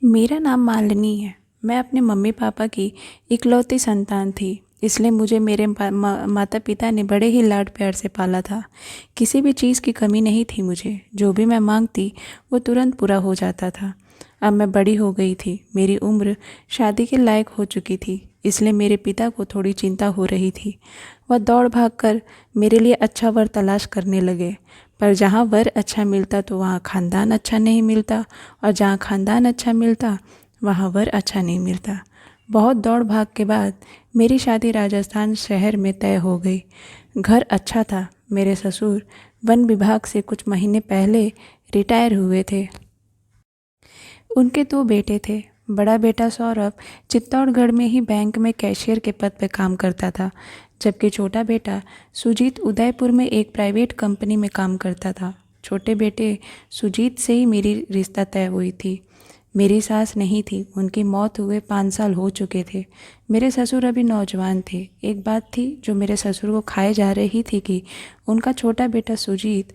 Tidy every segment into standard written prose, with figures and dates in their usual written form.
मेरा नाम मालिनी है। मैं अपने मम्मी पापा की इकलौती संतान थी, इसलिए मुझे मेरे माता पिता ने बड़े ही लाड प्यार से पाला था। किसी भी चीज़ की कमी नहीं थी मुझे। जो भी मैं मांगती वो तुरंत पूरा हो जाता था। अब मैं बड़ी हो गई थी, मेरी उम्र शादी के लायक हो चुकी थी, इसलिए मेरे पिता को थोड़ी चिंता हो रही थी। वह दौड़ भाग कर मेरे लिए अच्छा वर तलाश करने लगे। पर जहाँ वर अच्छा मिलता तो वहाँ ख़ानदान अच्छा नहीं मिलता, और जहाँ ख़ानदान अच्छा मिलता वहाँ वर अच्छा नहीं मिलता। बहुत दौड़ भाग के बाद मेरी शादी राजस्थान शहर में तय हो गई। घर अच्छा था। मेरे ससुर वन विभाग से कुछ महीने पहले रिटायर हुए थे। उनके दो बेटे थे। बड़ा बेटा सौरभ चित्तौड़गढ़ में ही बैंक में कैशियर के पद पर काम करता था, जबकि छोटा बेटा सुजीत उदयपुर में एक प्राइवेट कंपनी में काम करता था। छोटे बेटे सुजीत से ही मेरी रिश्ता तय हुई थी। मेरी सास नहीं थी, उनकी मौत हुए 5 साल हो चुके थे। मेरे ससुर अभी नौजवान थे। एक बात थी जो मेरे ससुर को खाए जा रही थी कि उनका छोटा बेटा सुजीत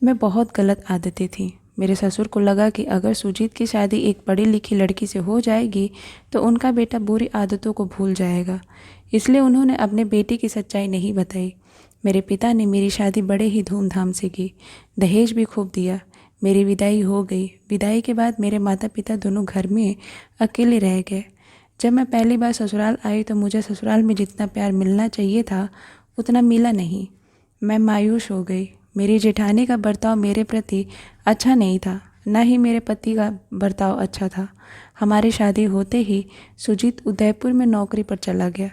में बहुत गलत आदतें थीं। मेरे ससुर को लगा कि अगर सुजीत की शादी एक पढ़ी लिखी लड़की से हो जाएगी तो उनका बेटा बुरी आदतों को भूल जाएगा, इसलिए उन्होंने अपने बेटे की सच्चाई नहीं बताई। मेरे पिता ने मेरी शादी बड़े ही धूमधाम से की, दहेज भी खूब दिया। मेरी विदाई हो गई। विदाई के बाद मेरे माता पिता दोनों घर में अकेले रह गए। जब मैं पहली बार ससुराल आई तो मुझे ससुराल में जितना प्यार मिलना चाहिए था उतना मिला नहीं। मैं मायूस हो गई। मेरी जेठानी का बर्ताव मेरे प्रति अच्छा नहीं था, न ही मेरे पति का बर्ताव अच्छा था। हमारी शादी होते ही सुजीत उदयपुर में नौकरी पर चला गया।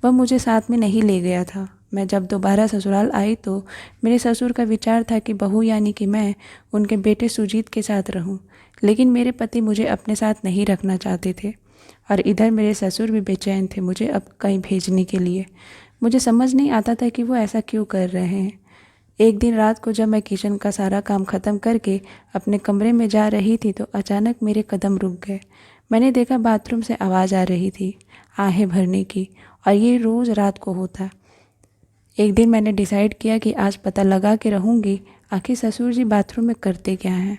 वह मुझे साथ में नहीं ले गया था। मैं जब दोबारा ससुराल आई तो मेरे ससुर का विचार था कि बहू यानी कि मैं उनके बेटे सुजीत के साथ रहूं, लेकिन मेरे पति मुझे अपने साथ नहीं रखना चाहते थे। और इधर मेरे ससुर भी बेचैन थे मुझे अब कहीं भेजने के लिए। मुझे समझ नहीं आता था कि वो ऐसा क्यों कर रहे हैं। एक दिन रात को जब मैं किचन का सारा काम ख़त्म करके अपने कमरे में जा रही थी तो अचानक मेरे कदम रुक गए। मैंने देखा बाथरूम से आवाज़ आ रही थी, आहें भरने की, और ये रोज़ रात को होता। एक दिन मैंने डिसाइड किया कि आज पता लगा के रहूँगी आखिर ससुर जी बाथरूम में करते क्या हैं।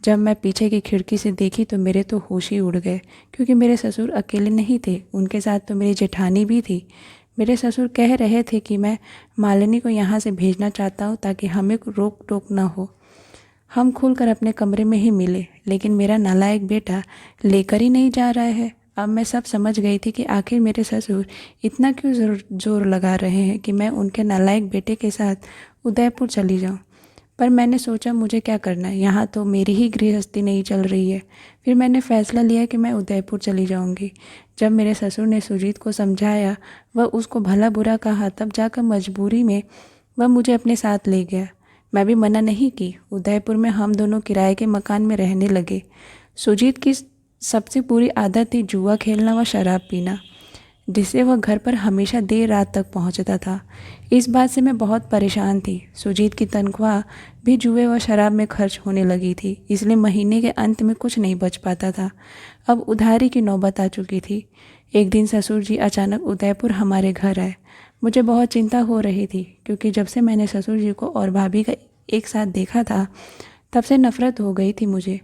जब मैं पीछे की खिड़की से देखी तो मेरे तो होश ही उड़ गए, क्योंकि मेरे ससुर अकेले नहीं थे, उनके साथ तो मेरी जेठानी भी थी। मेरे ससुर कह रहे थे कि मैं मालिनी को यहाँ से भेजना चाहता हूँ ताकि हमें रोक टोक ना हो। हम खुलकर अपने कमरे में ही मिले, लेकिन मेरा नालायक बेटा लेकर ही नहीं जा रहा है। अब मैं सब समझ गई थी कि आखिर मेरे ससुर इतना क्यों जोर लगा रहे हैं कि मैं उनके नालायक बेटे के साथ उदयपुर चली जाऊं। पर मैंने सोचा मुझे क्या करना है, यहाँ तो मेरी ही गृहस्थी नहीं चल रही है। फिर मैंने फैसला लिया कि मैं उदयपुर चली जाऊँगी। जब मेरे ससुर ने सुजीत को समझाया, वह उसको भला बुरा कहा, तब जाकर मजबूरी में वह मुझे अपने साथ ले गया। मैं भी मना नहीं की। उदयपुर में हम दोनों किराए के मकान में रहने लगे। सुजीत की सबसे बुरी आदत थी जुआ खेलना व शराब पीना, जिससे वह घर पर हमेशा देर रात तक पहुंचता था। इस बात से मैं बहुत परेशान थी। सुजीत की तनख्वाह भी जुए व शराब में खर्च होने लगी थी, इसलिए महीने के अंत में कुछ नहीं बच पाता था। अब उधारी की नौबत आ चुकी थी। एक दिन ससुर जी अचानक उदयपुर हमारे घर आए। मुझे बहुत चिंता हो रही थी, क्योंकि जब से मैंने ससुर जी को और भाभी का एक साथ देखा था तब से नफरत हो गई थी मुझे।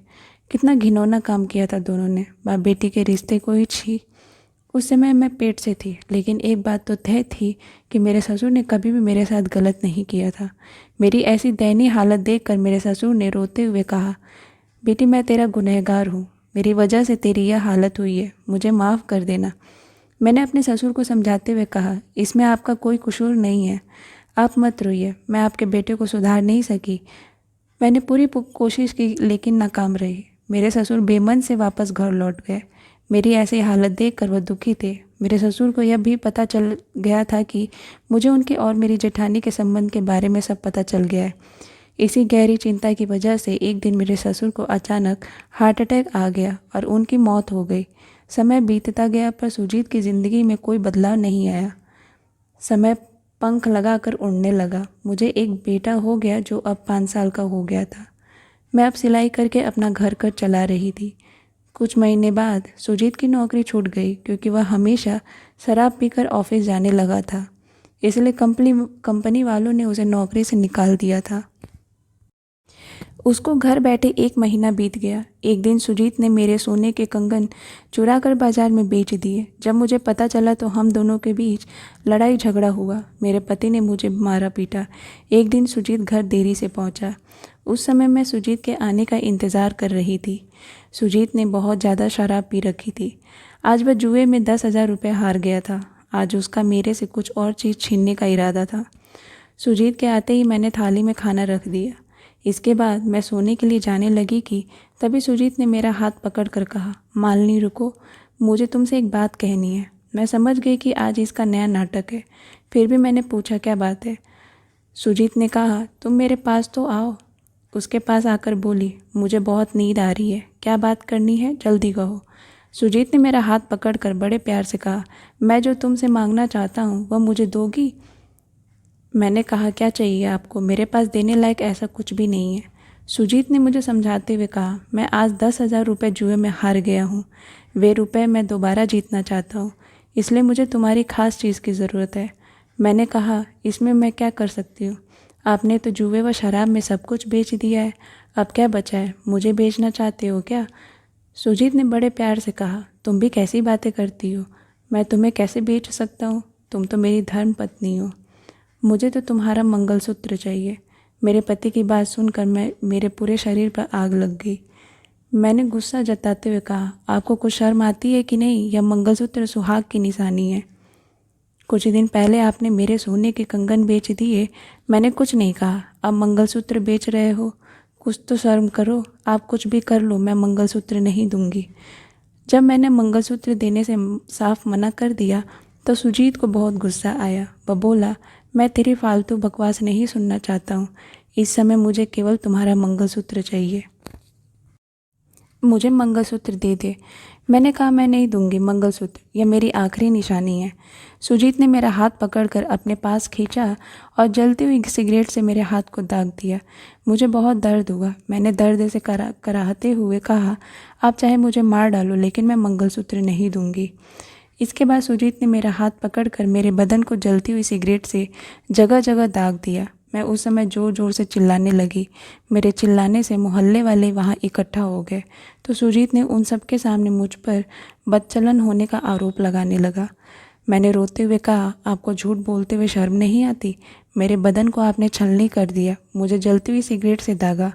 कितना घिनौना काम किया था दोनों ने, बाप बेटी के रिश्ते को ही छी। उस समय मैं पेट से थी, लेकिन एक बात तो तय थी कि मेरे ससुर ने कभी भी मेरे साथ गलत नहीं किया था। मेरी ऐसी दयनीय हालत देखकर मेरे ससुर ने रोते हुए कहा, बेटी मैं तेरा गुनहगार हूँ, मेरी वजह से तेरी यह हालत हुई है, मुझे माफ़ कर देना। मैंने अपने ससुर को समझाते हुए कहा, इसमें आपका कोई कसूर नहीं है, आप मत रोइए। मैं आपके बेटे को सुधार नहीं सकी। मैंने पूरी कोशिश की लेकिन नाकाम रही। मेरे ससुर बेमन से वापस घर लौट गए। मेरी ऐसी हालत देखकर वह दुखी थे। मेरे ससुर को यह भी पता चल गया था कि मुझे उनके और मेरी जेठानी के संबंध के बारे में सब पता चल गया है। इसी गहरी चिंता की वजह से एक दिन मेरे ससुर को अचानक हार्ट अटैक आ गया और उनकी मौत हो गई। समय बीतता गया पर सुजीत की ज़िंदगी में कोई बदलाव नहीं आया। समय पंख लगाकर उड़ने लगा। मुझे एक बेटा हो गया जो अब 5 साल का हो गया था। मैं अब सिलाई करके अपना घर कर चला रही थी। कुछ महीने बाद सुजीत की नौकरी छूट गई, क्योंकि वह हमेशा शराब पीकर ऑफिस जाने लगा था। इसलिए कंपनी वालों ने उसे नौकरी से निकाल दिया था। उसको घर बैठे 1 महीना बीत गया। एक दिन सुजीत ने मेरे सोने के कंगन चुरा कर बाजार में बेच दिए। जब मुझे पता चला तो हम दोनों के बीच लड़ाई झगड़ा हुआ। मेरे पति ने मुझे मारा पीटा। एक दिन सुजीत घर देरी से पहुंचा। उस समय मैं सुजीत के आने का इंतज़ार कर रही थी। सुजीत ने बहुत ज़्यादा शराब पी रखी थी। आज वह जुए में 10,000 रुपये हार गया था। आज उसका मेरे से कुछ और चीज़ छीनने का इरादा था। सुजीत के आते ही मैंने थाली में खाना रख दिया। इसके बाद मैं सोने के लिए जाने लगी कि तभी सुजीत ने मेरा हाथ पकड़ कर कहा, मालिनी रुको, मुझे तुमसे एक बात कहनी है। मैं समझ गई कि आज इसका नया नाटक है। फिर भी मैंने पूछा, क्या बात है? सुजीत ने कहा, तुम मेरे पास तो आओ। उसके पास आकर बोली, मुझे बहुत नींद आ रही है, क्या बात करनी है, जल्दी कहो। सुजीत ने मेरा हाथ पकड़कर बड़े प्यार से कहा, मैं जो तुमसे मांगना चाहता हूँ वह मुझे दोगी? मैंने कहा, क्या चाहिए आपको? मेरे पास देने लायक ऐसा कुछ भी नहीं है। सुजीत ने मुझे समझाते हुए कहा, मैं आज 10,000 रुपये जुए में हार गया हूँ। वे रुपए मैं दोबारा जीतना चाहता हूँ, इसलिए मुझे तुम्हारी खास चीज़ की ज़रूरत है। मैंने कहा, इसमें मैं क्या कर सकती हूँ? आपने तो जुए व शराब में सब कुछ बेच दिया है, अब क्या बचा है? मुझे बेचना चाहते हो क्या? सुजीत ने बड़े प्यार से कहा, तुम भी कैसी बातें करती हो? मैं तुम्हें कैसे बेच सकता हूँ? तुम तो मेरी धर्म पत्नी हो। मुझे तो तुम्हारा मंगलसूत्र चाहिए। मेरे पति की बात सुनकर मेरे पूरे शरीर पर आग लग गई। मैंने गुस्सा जताते हुए कहा, आपको कुछ शर्म आती है कि नहीं? यह मंगलसूत्र सुहाग की निशानी है। कुछ दिन पहले आपने मेरे सोने के कंगन बेच दिए, मैंने कुछ नहीं कहा। अब मंगलसूत्र बेच रहे हो, कुछ तो शर्म करो। आप कुछ भी कर लो, मैं मंगलसूत्र नहीं दूंगी। जब मैंने मंगलसूत्र देने से साफ मना कर दिया तो सुजीत को बहुत गुस्सा आया। वह बोला, मैं तेरी फालतू बकवास नहीं सुनना चाहता हूँ। इस समय मुझे केवल तुम्हारा मंगलसूत्र चाहिए। मुझे मंगलसूत्र दे दे। मैंने कहा, मैं नहीं दूंगी मंगलसूत्र, यह मेरी आखिरी निशानी है। सुजीत ने मेरा हाथ पकड़कर अपने पास खींचा और जलती हुई सिगरेट से मेरे हाथ को दाग दिया। मुझे बहुत दर्द हुआ। मैंने दर्द से कराहते हुए कहा, आप चाहे मुझे मार डालो, लेकिन मैं मंगलसूत्र नहीं दूंगी। इसके बाद सुजीत ने मेरा हाथ पकड़कर मेरे बदन को जलती हुई सिगरेट से जगह जगह दाग दिया। मैं उस समय ज़ोर ज़ोर से चिल्लाने लगी। मेरे चिल्लाने से मोहल्ले वाले वहाँ इकट्ठा हो गए तो सुजीत ने उन सबके सामने मुझ पर बदचलन होने का आरोप लगाने लगा। मैंने रोते हुए कहा, आपको झूठ बोलते हुए शर्म नहीं आती? मेरे बदन को आपने छलनी कर दिया, मुझे जलती हुई सिगरेट से दागा।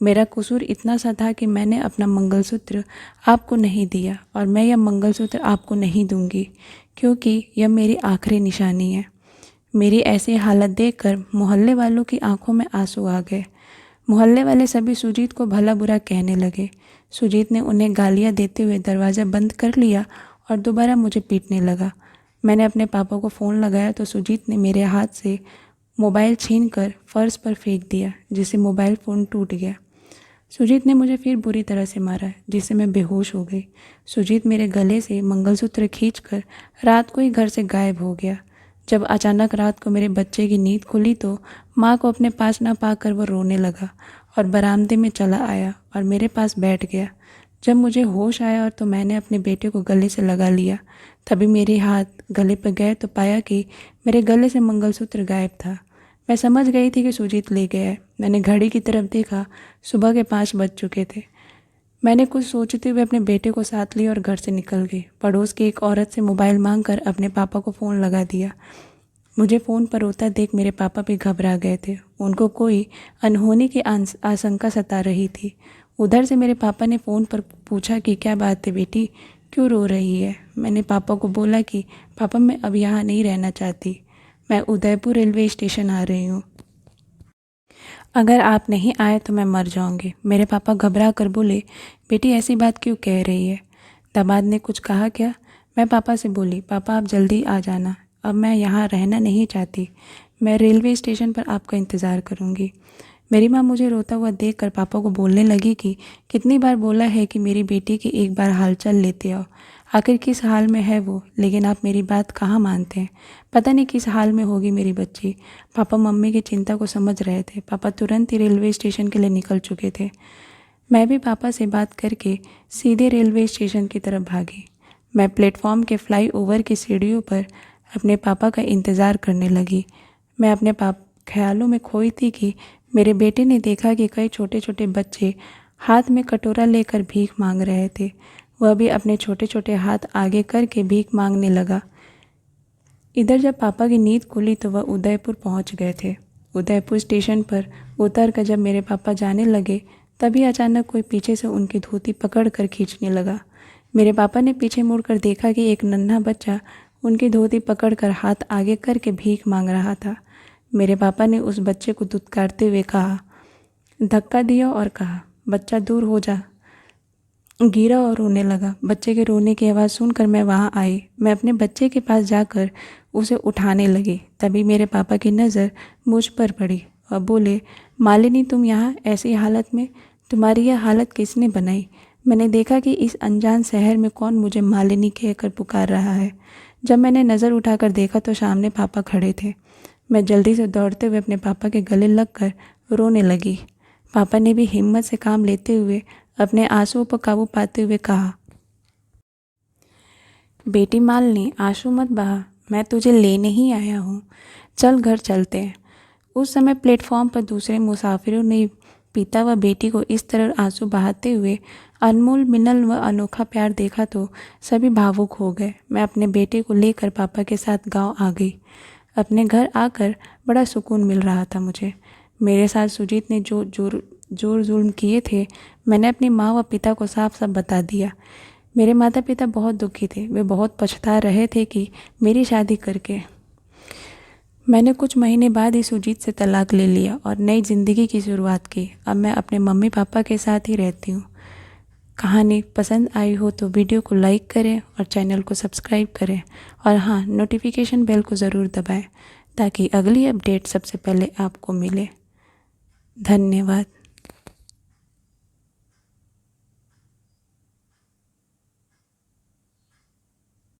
मेरा कसूर इतना सा था कि मैंने अपना मंगलसूत्र आपको नहीं दिया और मैं यह मंगलसूत्र आपको नहीं दूंगी, क्योंकि यह मेरी आखिरी निशानी है। मेरी ऐसी हालत देखकर मोहल्ले वालों की आंखों में आंसू आ गए। मोहल्ले वाले सभी सुजीत को भला बुरा कहने लगे। सुजीत ने उन्हें गालियां देते हुए दरवाज़ा बंद कर लिया और दोबारा मुझे पीटने लगा। मैंने अपने पापा को फ़ोन लगाया तो सुजीत ने मेरे हाथ से मोबाइल छीनकर फर्श पर फेंक दिया, जिससे मोबाइल फ़ोन टूट गया। सुजीत ने मुझे फिर बुरी तरह से मारा, जिससे मैं बेहोश हो गई। सुजीत मेरे गले से मंगलसूत्र खींचकर रात को ही घर से गायब हो गया। जब अचानक रात को मेरे बच्चे की नींद खुली तो माँ को अपने पास ना पाकर वो रोने लगा और बरामदे में चला आया और मेरे पास बैठ गया। जब मुझे होश आया और तो मैंने अपने बेटे को गले से लगा लिया। तभी मेरे हाथ गले पर गए तो पाया कि मेरे गले से मंगलसूत्र गायब था। मैं समझ गई थी कि सुजीत ले गया है। मैंने घड़ी की तरफ देखा, सुबह के 5 बज चुके थे। मैंने कुछ सोचते हुए अपने बेटे को साथ लिया और घर से निकल गई। पड़ोस की एक औरत से मोबाइल मांगकर अपने पापा को फ़ोन लगा दिया। मुझे फ़ोन पर रोता देख मेरे पापा भी घबरा गए थे। उनको कोई अनहोनी की आशंका सता रही थी। उधर से मेरे पापा ने फ़ोन पर पूछा कि क्या बात है बेटी, क्यों रो रही है? मैंने पापा को बोला कि पापा, मैं अब यहाँ नहीं रहना चाहती, मैं उदयपुर रेलवे स्टेशन आ रही हूँ। अगर आप नहीं आए तो मैं मर जाऊंगी। मेरे पापा घबरा कर बोले, बेटी ऐसी बात क्यों कह रही है? दामाद ने कुछ कहा क्या? मैं पापा से बोली, पापा आप जल्दी आ जाना, अब मैं यहाँ रहना नहीं चाहती, मैं रेलवे स्टेशन पर आपका इंतज़ार करूँगी। मेरी माँ मुझे रोता हुआ देखकर पापा को बोलने लगी कि कितनी बार बोला है कि मेरी बेटी की एक बार हालचाल लेते आओ, आखिर किस हाल में है वो, लेकिन आप मेरी बात कहाँ मानते हैं। पता नहीं किस हाल में होगी मेरी बच्ची। पापा मम्मी की चिंता को समझ रहे थे। पापा तुरंत ही रेलवे स्टेशन के लिए निकल चुके थे। मैं भी पापा से बात करके सीधे रेलवे स्टेशन की तरफ भागी। मैं प्लेटफॉर्म के फ्लाईओवर की सीढ़ियों पर अपने पापा का इंतज़ार करने लगी। मैं अपने ख्यालों में खोई थी कि मेरे बेटे ने देखा कि कई छोटे छोटे बच्चे हाथ में कटोरा लेकर भीख मांग रहे थे। वह भी अपने छोटे छोटे हाथ आगे करके भीख मांगने लगा। इधर जब पापा की नींद खुली तो वह उदयपुर पहुंच गए थे। उदयपुर स्टेशन पर उतर कर जब मेरे पापा जाने लगे तभी अचानक कोई पीछे से उनकी धोती पकड़ कर खींचने लगा। मेरे पापा ने पीछे मुड़कर देखा कि एक नन्हा बच्चा उनकी धोती पकड़कर हाथ आगे करके भीख मांग रहा था। मेरे पापा ने उस बच्चे को धुतकारते हुए कहा, धक्का दिया और कहा, बच्चा दूर हो जा। गिरा और रोने लगा। बच्चे के रोने की आवाज़ सुनकर मैं वहाँ आई। मैं अपने बच्चे के पास जाकर उसे उठाने लगी। तभी मेरे पापा की नज़र मुझ पर पड़ी और बोले, मालिनी तुम यहाँ ऐसी हालत में, तुम्हारी यह हालत किसने बनाई? मैंने देखा कि इस अनजान शहर में कौन मुझे मालिनी कहकर पुकार रहा है। जब मैंने नज़र उठाकर देखा तो सामने पापा खड़े थे। मैं जल्दी से दौड़ते हुए अपने पापा के गले लगकर रोने लगी। पापा ने भी हिम्मत से काम लेते हुए अपने आंसुओं पर काबू पाते हुए कहा, बेटी मालिनी आंसू मत बहा, मैं तुझे लेने ही आया हूँ, चल घर चलते हैं। उस समय प्लेटफॉर्म पर दूसरे मुसाफिरों ने पिता व बेटी को इस तरह आंसू बहाते हुए अनमोल मिलल व अनोखा प्यार देखा तो सभी भावुक हो गए। मैं अपने बेटे को लेकर पापा के साथ गांव आ गई। अपने घर आकर बड़ा सुकून मिल रहा था मुझे। मेरे साथ सुजीत ने जो जोर जुल्म किए थे मैंने अपनी माँ व पिता को साफ साफ बता दिया। मेरे माता पिता बहुत दुखी थे। वे बहुत पछता रहे थे कि मेरी शादी करके मैंने कुछ महीने बाद ही सुजीत से तलाक ले लिया और नई ज़िंदगी की शुरुआत की। अब मैं अपने मम्मी पापा के साथ ही रहती हूँ। कहानी पसंद आई हो तो वीडियो को लाइक करें और चैनल को सब्सक्राइब करें और हाँ, नोटिफिकेशन बेल को ज़रूर दबाएं ताकि अगली अपडेट सबसे पहले आपको मिले। धन्यवाद।